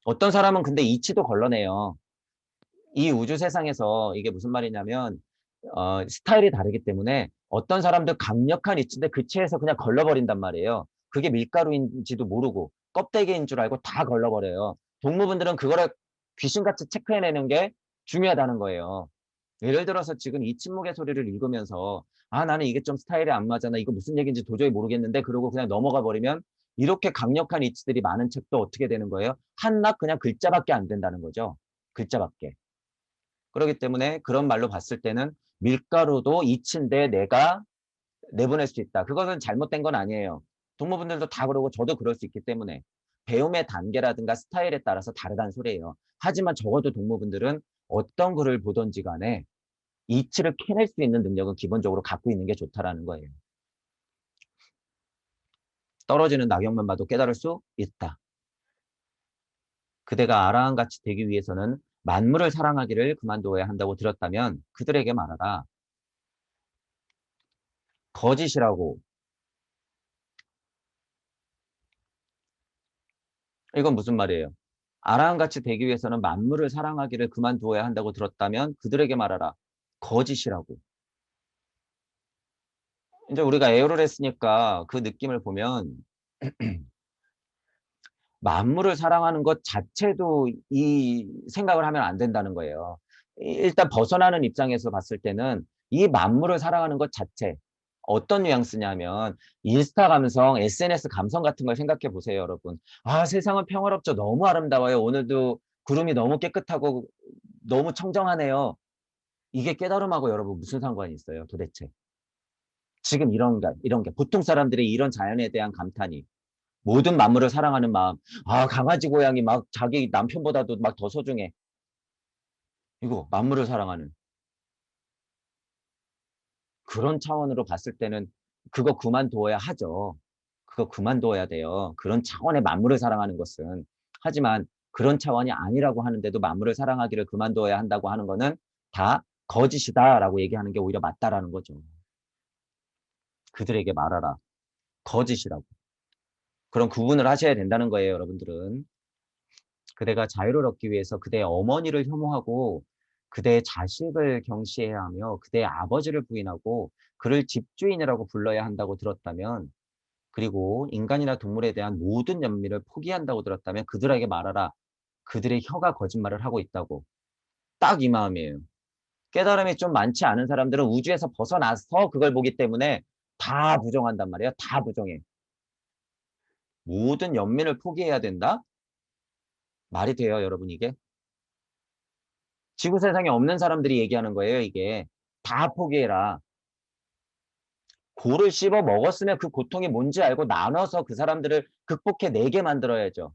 어떤 사람은 근데 이치도 걸러내요. 이 우주 세상에서 이게 무슨 말이냐면 스타일이 다르기 때문에 어떤 사람들 강력한 이치인데 그 체에서 그냥 걸러버린단 말이에요. 그게 밀가루인지도 모르고 껍데기인 줄 알고 다 걸러버려요. 동무분들은 그거를 귀신같이 체크해내는 게 중요하다는 거예요. 예를 들어서 지금 이 침묵의 소리를 읽으면서 아 나는 이게 좀 스타일이 안 맞아 나 이거 무슨 얘기인지 도저히 모르겠는데 그러고 그냥 넘어가 버리면 이렇게 강력한 이치들이 많은 책도 어떻게 되는 거예요? 한낱 그냥 글자밖에 안 된다는 거죠. 글자밖에. 그렇기 때문에 그런 말로 봤을 때는 밀가루도 이치인데 내가 내보낼 수 있다. 그것은 잘못된 건 아니에요. 동무분들도 다 그러고 저도 그럴 수 있기 때문에 배움의 단계라든가 스타일에 따라서 다르다는 소리예요. 하지만 적어도 동무분들은 어떤 글을 보든지 간에 이치를 캐낼 수 있는 능력은 기본적으로 갖고 있는 게 좋다라는 거예요. 떨어지는 낙엽만 봐도 깨달을 수 있다. 그대가 아라한같이 되기 위해서는 만물을 사랑하기를 그만두어야 한다고 들었다면 그들에게 말하라. 거짓이라고. 이건 무슨 말이에요? 아라한같이 되기 위해서는 만물을 사랑하기를 그만두어야 한다고 들었다면 그들에게 말하라. 거짓이라고. 이제 우리가 에어를 했으니까 그 느낌을 보면 만물을 사랑하는 것 자체도 이 생각을 하면 안 된다는 거예요. 일단 벗어나는 입장에서 봤을 때는 이 만물을 사랑하는 것 자체 어떤 뉘앙스냐면 인스타 감성, SNS 감성 같은 걸 생각해 보세요, 여러분. 아, 세상은 평화롭죠. 너무 아름다워요. 오늘도 구름이 너무 깨끗하고 너무 청정하네요. 이게 깨달음하고 여러분 무슨 상관이 있어요, 도대체? 지금 이런 게 보통 사람들이 이런 자연에 대한 감탄이 모든 만물을 사랑하는 마음. 아, 강아지 고양이 막 자기 남편보다도 막 더 소중해. 이거 만물을 사랑하는 그런 차원으로 봤을 때는 그거 그만둬야 하죠. 그거 그만둬야 돼요. 그런 차원의 만물을 사랑하는 것은. 하지만 그런 차원이 아니라고 하는데도 만물을 사랑하기를 그만둬야 한다고 하는 거는 다 거짓이다라고 얘기하는 게 오히려 맞다라는 거죠. 그들에게 말하라. 거짓이라고. 그런 구분을 하셔야 된다는 거예요, 여러분들은. 그대가 자유를 얻기 위해서 그대의 어머니를 혐오하고 그대의 자식을 경시해야 하며 그대의 아버지를 부인하고 그를 집주인이라고 불러야 한다고 들었다면, 그리고 인간이나 동물에 대한 모든 연민을 포기한다고 들었다면 그들에게 말하라. 그들의 혀가 거짓말을 하고 있다고. 딱 이 마음이에요. 깨달음이 좀 많지 않은 사람들은 우주에서 벗어나서 그걸 보기 때문에 다 부정한단 말이에요. 다 부정해. 모든 연민을 포기해야 된다? 말이 돼요, 여러분 이게? 지구 세상에 없는 사람들이 얘기하는 거예요, 이게. 다 포기해라. 고를 씹어 먹었으면 그 고통이 뭔지 알고 나눠서 그 사람들을 극복해 내게 만들어야죠.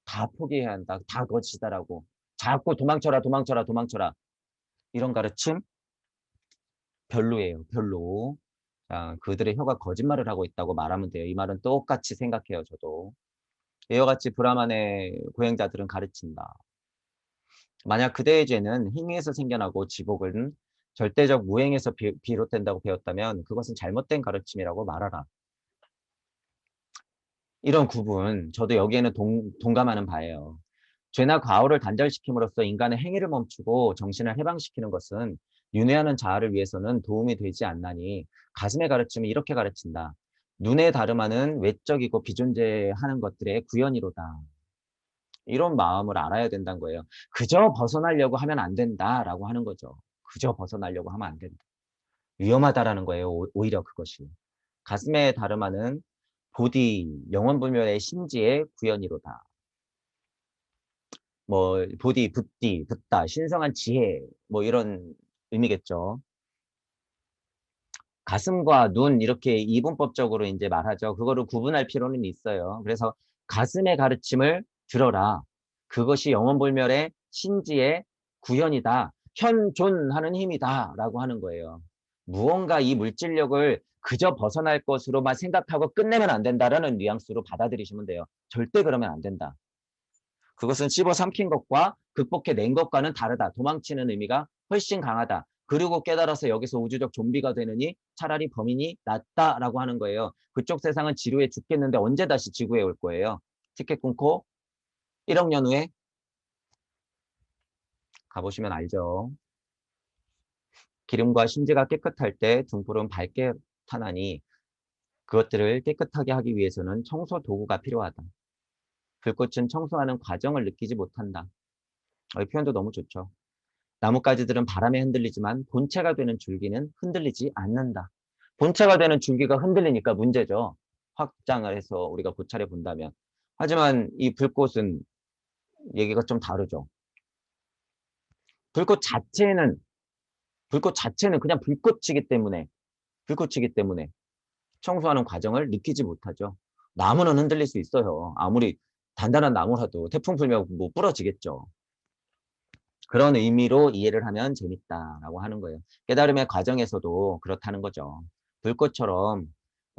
다 포기해야 한다. 다 거짓이다라고. 자꾸 도망쳐라, 도망쳐라, 도망쳐라. 이런 가르침 별로예요, 별로. 자, 그들의 혀가 거짓말을 하고 있다고 말하면 돼요. 이 말은 똑같이 생각해요, 저도. 이와 같이 브라만의 고행자들은 가르친다. 만약 그대의 죄는 행위에서 생겨나고 지복은 절대적 무행에서 비롯된다고 배웠다면 그것은 잘못된 가르침이라고 말하라. 이런 구분, 저도 여기에는 동감하는 바예요. 죄나 과오를 단절시킴으로써 인간의 행위를 멈추고 정신을 해방시키는 것은 윤회하는 자아를 위해서는 도움이 되지 않나니 가슴의 가르침은 이렇게 가르친다. 눈에 다름하는 외적이고 비존재하는 것들의 구현이로다. 이런 마음을 알아야 된다는 거예요. 그저 벗어나려고 하면 안 된다라고 하는 거죠. 그저 벗어나려고 하면 안 된다. 위험하다라는 거예요. 오히려 그것이. 가슴에 다름하는 보디, 영원불멸의 심지의 구현이로다. 뭐 보디, 붓디, 붓다, 신성한 지혜 뭐 이런 의미겠죠. 가슴과 눈 이렇게 이분법적으로 이제 말하죠. 그거를 구분할 필요는 있어요. 그래서 가슴의 가르침을 들어라. 그것이 영원불멸의 신지의 구현이다. 현존하는 힘이다라고 하는 거예요. 무언가 이 물질력을 그저 벗어날 것으로만 생각하고 끝내면 안 된다라는 뉘앙스로 받아들이시면 돼요. 절대 그러면 안 된다. 그것은 씹어삼킨 것과 극복해낸 것과는 다르다. 도망치는 의미가 훨씬 강하다. 그리고 깨달아서 여기서 우주적 좀비가 되느니 차라리 범인이 낫다라고 하는 거예요. 그쪽 세상은 지루해 죽겠는데 언제 다시 지구에 올 거예요? 티켓 끊고 1억 년 후에 가보시면 알죠. 기름과 심지가 깨끗할 때 등불은 밝게 타나니 그것들을 깨끗하게 하기 위해서는 청소 도구가 필요하다. 불꽃은 청소하는 과정을 느끼지 못한다. 이 표현도 너무 좋죠. 나뭇가지들은 바람에 흔들리지만 본체가 되는 줄기는 흔들리지 않는다. 본체가 되는 줄기가 흔들리니까 문제죠. 확장을 해서 우리가 고찰해 본다면. 하지만 이 불꽃은 얘기가 좀 다르죠. 불꽃 자체는 불꽃 자체는 그냥 불꽃이기 때문에 청소하는 과정을 느끼지 못하죠. 나무는 흔들릴 수 있어요. 아무리 단단한 나무라도 태풍 불면 뭐 부러지겠죠. 그런 의미로 이해를 하면 재밌다라고 하는 거예요. 깨달음의 과정에서도 그렇다는 거죠. 불꽃처럼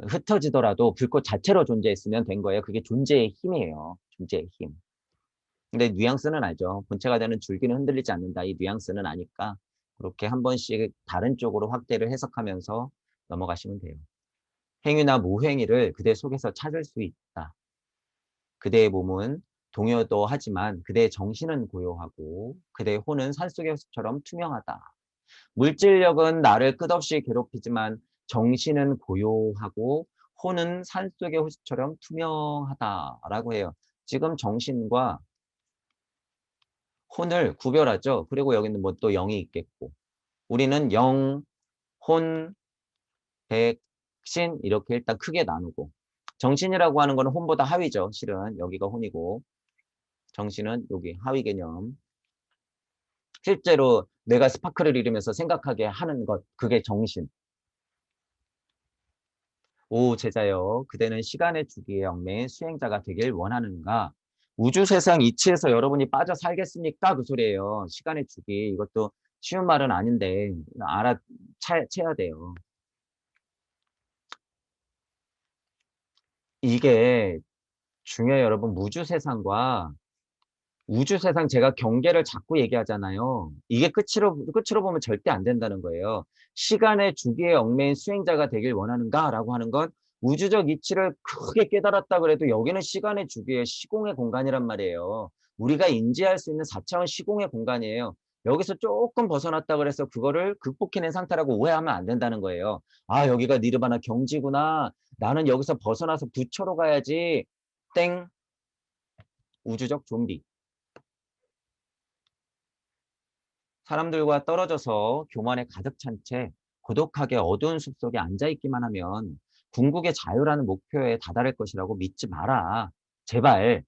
흩어지더라도 불꽃 자체로 존재했으면 된 거예요. 그게 존재의 힘이에요. 존재의 힘. 근데 뉘앙스는 알죠. 본체가 되는 줄기는 흔들리지 않는다. 이 뉘앙스는 아니까 그렇게 한 번씩 다른 쪽으로 확대를 해석하면서 넘어가시면 돼요. 행위나 무행위를 그대 속에서 찾을 수 있다. 그대의 몸은 동요도 하지만 그대의 정신은 고요하고 그대의 혼은 산속의 호수처럼 투명하다. 물질력은 나를 끝없이 괴롭히지만 정신은 고요하고 혼은 산속의 호수처럼 투명하다라고 해요. 지금 정신과 혼을 구별하죠. 그리고 여기는 뭐 또 영이 있겠고. 우리는 영, 혼, 백, 신 이렇게 일단 크게 나누고 정신이라고 하는 거는 혼보다 하위죠. 실은 여기가 혼이고 정신은 여기 하위 개념. 실제로 내가 스파크를 잃으면서 생각하게 하는 것, 그게 정신. 오 제자여, 그대는 시간의 주기에 얽매인 수행자가 되길 원하는가? 우주 세상 이치에서 여러분이 빠져 살겠습니까? 그 소리예요. 시간의 주기. 이것도 쉬운 말은 아닌데 알아채야 돼요. 이게 중요해요, 여러분. 무주 세상과 우주 세상 제가 경계를 자꾸 얘기하잖아요. 이게 끝으로 보면 절대 안 된다는 거예요. 시간의 주기에 얽매인 수행자가 되길 원하는가라고 하는 건 우주적 이치를 크게 깨달았다 그래도 여기는 시간의 주기의 시공의 공간이란 말이에요. 우리가 인지할 수 있는 4차원 시공의 공간이에요. 여기서 조금 벗어났다 그래서 그거를 극복해낸 상태라고 오해하면 안 된다는 거예요. 아, 여기가 니르바나 경지구나. 나는 여기서 벗어나서 부처로 가야지. 땡. 우주적 좀비. 사람들과 떨어져서 교만에 가득 찬 채 고독하게 어두운 숲속에 앉아있기만 하면 궁극의 자유라는 목표에 다다를 것이라고 믿지 마라. 제발.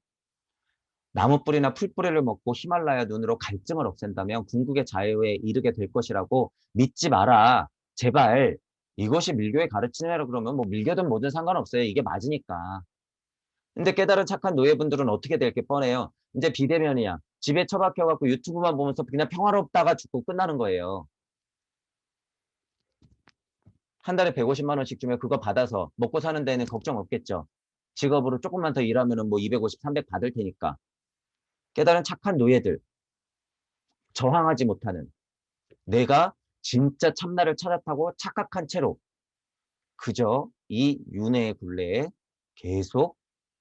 나무뿌리나 풀뿌리를 먹고 히말라야 눈으로 갈증을 없앤다면 궁극의 자유에 이르게 될 것이라고 믿지 마라. 제발. 이것이 밀교의 가르침이라 그러면 뭐 밀교든 뭐든 상관없어요. 이게 맞으니까. 근데 깨달은 착한 노예분들은 어떻게 될 게 뻔해요. 이제 비대면이야. 집에 처박혀갖고 유튜브만 보면서 그냥 평화롭다가 죽고 끝나는 거예요. 한 달에 150만 원씩 주면 그거 받아서 먹고 사는 데는 걱정 없겠죠. 직업으로 조금만 더 일하면은 뭐 250, 300 받을 테니까. 깨달은 착한 노예들, 저항하지 못하는 내가 진짜 참나를 찾았다고 착각한 채로 그저 이 윤회의 굴레에 계속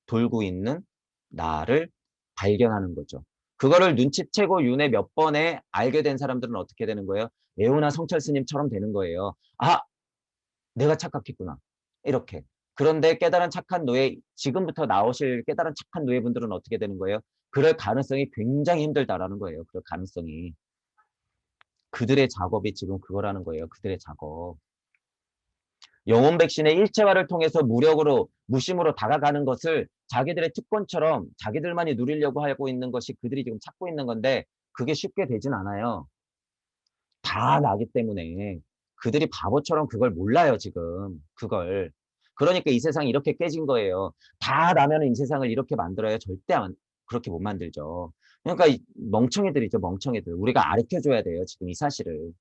돌고 있는 나를 발견하는 거죠. 그거를 눈치채고 윤회 몇 번에 알게 된 사람들은 어떻게 되는 거예요? 애호나 성철 스님처럼 되는 거예요. 아, 내가 착각했구나. 이렇게. 그런데 깨달은 착한 노예, 지금부터 나오실 깨달은 착한 노예분들은 어떻게 되는 거예요? 그럴 가능성이 굉장히 힘들다라는 거예요. 그럴 가능성이. 그들의 작업이 지금 그거라는 거예요. 그들의 작업. 영혼 백신의 일체화를 통해서 무력으로, 무심으로 다가가는 것을 자기들의 특권처럼 자기들만이 누리려고 하고 있는 것이 그들이 지금 찾고 있는 건데 그게 쉽게 되진 않아요. 다 나기 때문에 그들이 바보처럼 그걸 몰라요, 지금. 그걸. 그러니까 이 세상이 이렇게 깨진 거예요. 다 나면은 이 세상을 이렇게 만들어야 절대 그렇게 못 만들죠. 그러니까 멍청이들이죠, 멍청이들. 우리가 가르쳐줘야 돼요, 지금 이 사실을.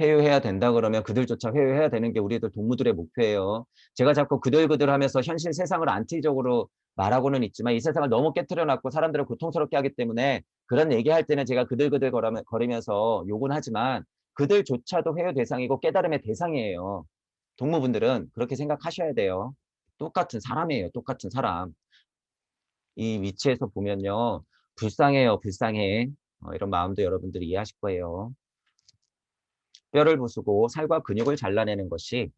회유해야 된다 그러면 그들조차 회유해야 되는 게 우리들 동무들의 목표예요. 제가 자꾸 그들그들 하면서 현실 세상을 안티적으로 말하고는 있지만 이 세상을 너무 깨트려 놨고 사람들을 고통스럽게 하기 때문에 그런 얘기할 때는 제가 그들그들 거리면서 욕은 하지만 그들조차도 회유 대상이고 깨달음의 대상이에요. 동무분들은 그렇게 생각하셔야 돼요. 똑같은 사람이에요. 똑같은 사람. 이 위치에서 보면요. 불쌍해요. 불쌍해. 이런 마음도 여러분들이 이해하실 거예요. 뼈를 부수고 살과 근육을 잘라내는 것이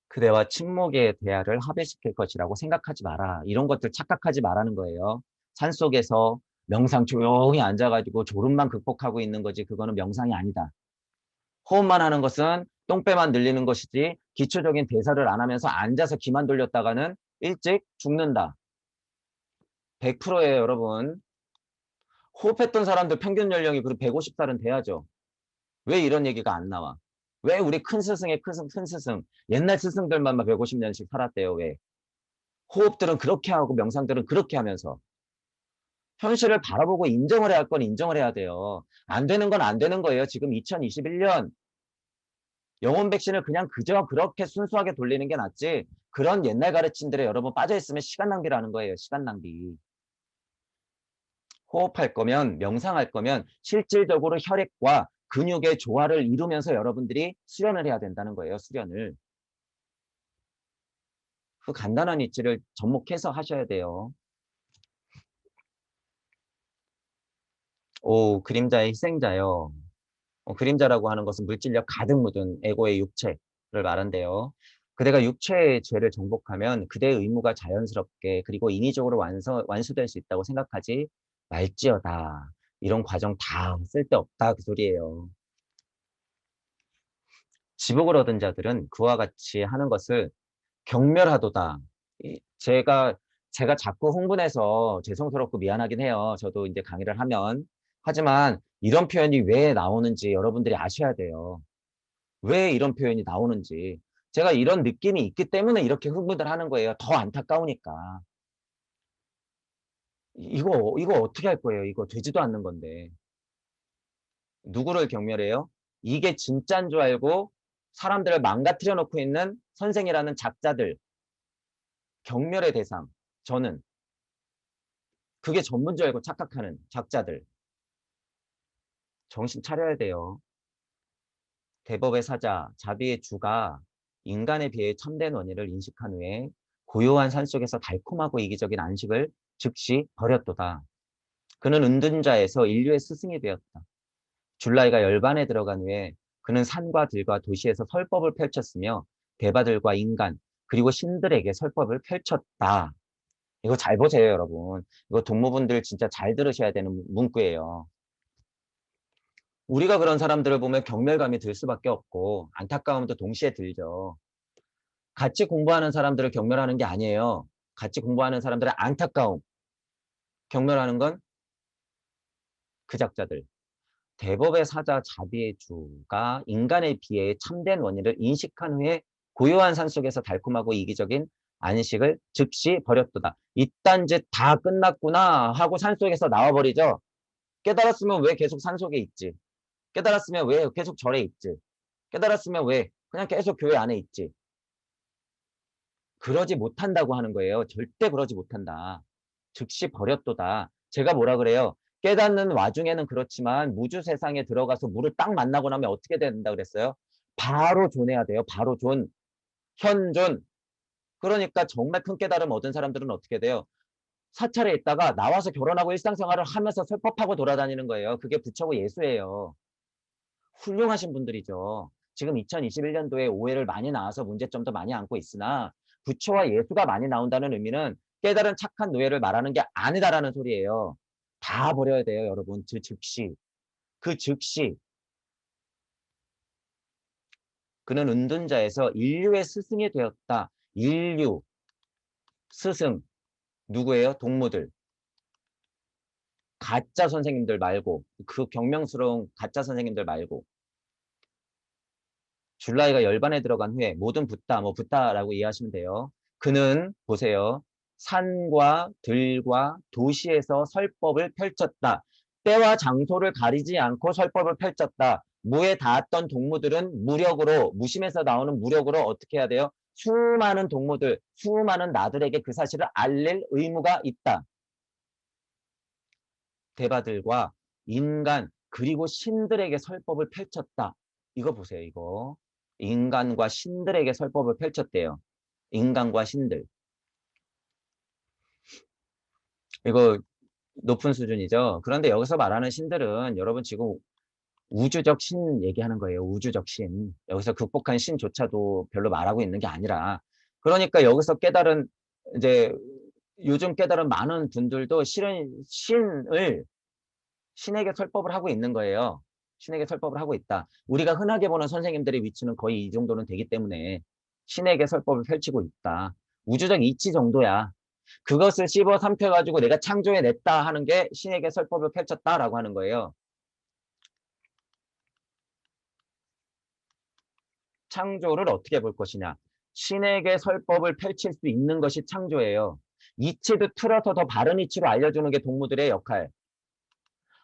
그대와 침묵의 대화를 합의시킬 것이라고 생각하지 마라. 이런 것들 착각하지 말라는 거예요. 산속에서 명상 조용히 앉아가지고 졸음만 극복하고 있는 거지 그거는 명상이 아니다. 호흡만 하는 것은 똥배만 늘리는 것이지 기초적인 대사를 안 하면서 앉아서 기만 돌렸다가는 일찍 죽는다. 100%예요, 여러분. 호흡했던 사람들 평균 연령이 150살은 돼야죠. 왜 이런 얘기가 안 나와? 왜 우리 큰 스승의 큰 스승, 옛날 스승들만 150년씩 살았대요, 왜? 호흡들은 그렇게 하고 명상들은 그렇게 하면서 현실을 바라보고 인정을 해야 할 건 인정을 해야 돼요. 안 되는 건 안 되는 거예요. 지금 2021년 영혼 백신을 그냥 그저 그렇게 순수하게 돌리는 게 낫지 그런 옛날 가르침들에 여러분 빠져있으면 시간 낭비라는 거예요. 시간 낭비. 호흡할 거면 명상할 거면 실질적으로 혈액과 근육의 조화를 이루면서 여러분들이 수련을 해야 된다는 거예요. 수련을. 그 간단한 이치를 접목해서 하셔야 돼요. 오, 그림자의 희생자요. 그림자라고 하는 것은 물질력 가득 묻은 에고의 육체를 말한대요. 그대가 육체의 죄를 정복하면 그대의 의무가 자연스럽게 그리고 인위적으로 완수될 수 있다고 생각하지 말지어다. 이런 과정 다 쓸데없다 그 소리예요. 지복을 얻은 자들은 그와 같이 하는 것을 경멸하도다. 제가 자꾸 흥분해서 죄송스럽고 미안하긴 해요. 저도 이제 강의를 하면. 하지만 이런 표현이 왜 나오는지 여러분들이 아셔야 돼요. 왜 이런 표현이 나오는지. 제가 이런 느낌이 있기 때문에 이렇게 흥분을 하는 거예요. 더 안타까우니까. 이거 어떻게 할 거예요? 이거 되지도 않는 건데. 누구를 경멸해요? 이게 진짜인 줄 알고 사람들을 망가뜨려 놓고 있는 선생이라는 작자들, 경멸의 대상. 저는 그게 전부인 줄 알고 착각하는 작자들. 정신 차려야 돼요. 대법의 사자, 자비의 주가 인간에 비해 참된 원리를 인식한 후에 고요한 산속에서 달콤하고 이기적인 안식을 즉시 버렸도다. 그는 은둔자에서 인류의 스승이 되었다. 줄라이가 열반에 들어간 후에 그는 산과 들과 도시에서 설법을 펼쳤으며 대바들과 인간 그리고 신들에게 설법을 펼쳤다. 이거 잘 보세요, 여러분. 이거 동무분들 진짜 잘 들으셔야 되는 문구예요. 우리가 그런 사람들을 보면 경멸감이 들 수밖에 없고 안타까움도 동시에 들죠. 같이 공부하는 사람들을 경멸하는 게 아니에요. 같이 공부하는 사람들의 안타까움. 경멸하는 건 그 작자들. 대법의 사자 자비의 주가 인간에 비해 참된 원리를 인식한 후에 고요한 산속에서 달콤하고 이기적인 안식을 즉시 버렸도다. 이딴 짓 다 끝났구나 하고 산속에서 나와버리죠. 깨달았으면 왜 계속 산속에 있지? 깨달았으면 왜 계속 절에 있지? 깨달았으면 왜 그냥 계속 교회 안에 있지? 그러지 못한다고 하는 거예요. 절대 그러지 못한다. 즉시 버렸도다. 제가 뭐라 그래요? 깨닫는 와중에는 그렇지만 무주 세상에 들어가서 물을 딱 만나고 나면 어떻게 된다 그랬어요? 바로 존해야 돼요. 바로 존. 현존. 그러니까 정말 큰 깨달음 얻은 사람들은 어떻게 돼요? 사찰에 있다가 나와서 결혼하고 일상생활을 하면서 설법하고 돌아다니는 거예요. 그게 부처고 예수예요. 훌륭하신 분들이죠. 지금 2021년도에 오해를 많이 나와서 문제점도 많이 안고 있으나 부처와 예수가 많이 나온다는 의미는 깨달은 착한 노예를 말하는 게 아니다라는 소리예요. 다 버려야 돼요, 여러분. 즉시. 그 즉시 그는 은둔자에서 인류의 스승이 되었다. 인류, 스승, 누구예요? 동무들. 가짜 선생님들 말고, 그 경명스러운 가짜 선생님들 말고. 줄라이가 열반에 들어간 후에 모든 붓다, 뭐 붓다라고 이해하시면 돼요. 그는 보세요. 산과 들과 도시에서 설법을 펼쳤다. 때와 장소를 가리지 않고 설법을 펼쳤다. 무에 닿았던 동무들은 무력으로, 무심에서 나오는 무력으로 어떻게 해야 돼요? 수많은 동무들, 수많은 나들에게 그 사실을 알릴 의무가 있다. 대바들과 인간, 그리고 신들에게 설법을 펼쳤다. 이거 보세요, 이거. 인간과 신들에게 설법을 펼쳤대요. 인간과 신들. 이거 높은 수준이죠. 그런데 여기서 말하는 신들은 여러분 지금 우주적 신 얘기하는 거예요. 우주적 신. 여기서 극복한 신조차도 별로 말하고 있는 게 아니라. 그러니까 여기서 깨달은 이제 요즘 깨달은 많은 분들도 실은 신에게 설법을 하고 있는 거예요. 신에게 설법을 하고 있다. 우리가 흔하게 보는 선생님들의 위치는 거의 이 정도는 되기 때문에 신에게 설법을 펼치고 있다. 우주적 이치 정도야. 그것을 씹어 삼켜가지고 내가 창조해냈다 하는 게 신에게 설법을 펼쳤다라고 하는 거예요. 창조를 어떻게 볼 것이냐. 신에게 설법을 펼칠 수 있는 것이 창조예요. 이치도 틀어서 더 바른 이치로 알려주는 게 동무들의 역할.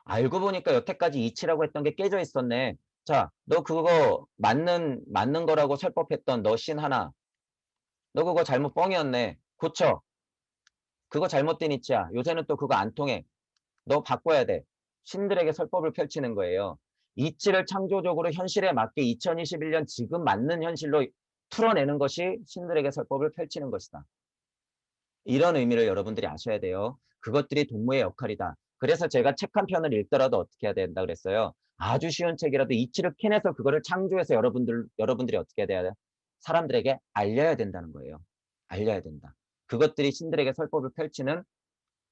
알고 보니까 여태까지 이치라고 했던 게 깨져 있었네. 자, 너 그거 맞는 거라고 설법했던 너 신 하나. 너 그거 잘못 뻥이었네. 고쳐. 그거 잘못된 이치야. 요새는 또 그거 안 통해. 너 바꿔야 돼. 신들에게 설법을 펼치는 거예요. 이치를 창조적으로 현실에 맞게 2021년 지금 맞는 현실로 풀어내는 것이 신들에게 설법을 펼치는 것이다. 이런 의미를 여러분들이 아셔야 돼요. 그것들이 동무의 역할이다. 그래서 제가 책 한 편을 읽더라도 어떻게 해야 된다 그랬어요. 아주 쉬운 책이라도 이치를 캐내서 그거를 창조해서 여러분들이 어떻게 해야 돼요? 사람들에게 알려야 된다는 거예요. 알려야 된다. 그것들이 신들에게 설법을 펼치는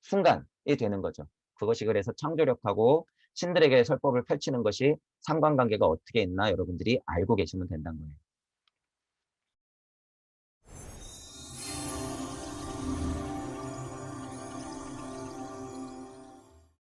순간이 되는 거죠. 그것이 그래서 창조력하고 신들에게 설법을 펼치는 것이 상관관계가 어떻게 있나 여러분들이 알고 계시면 된다는 거예요.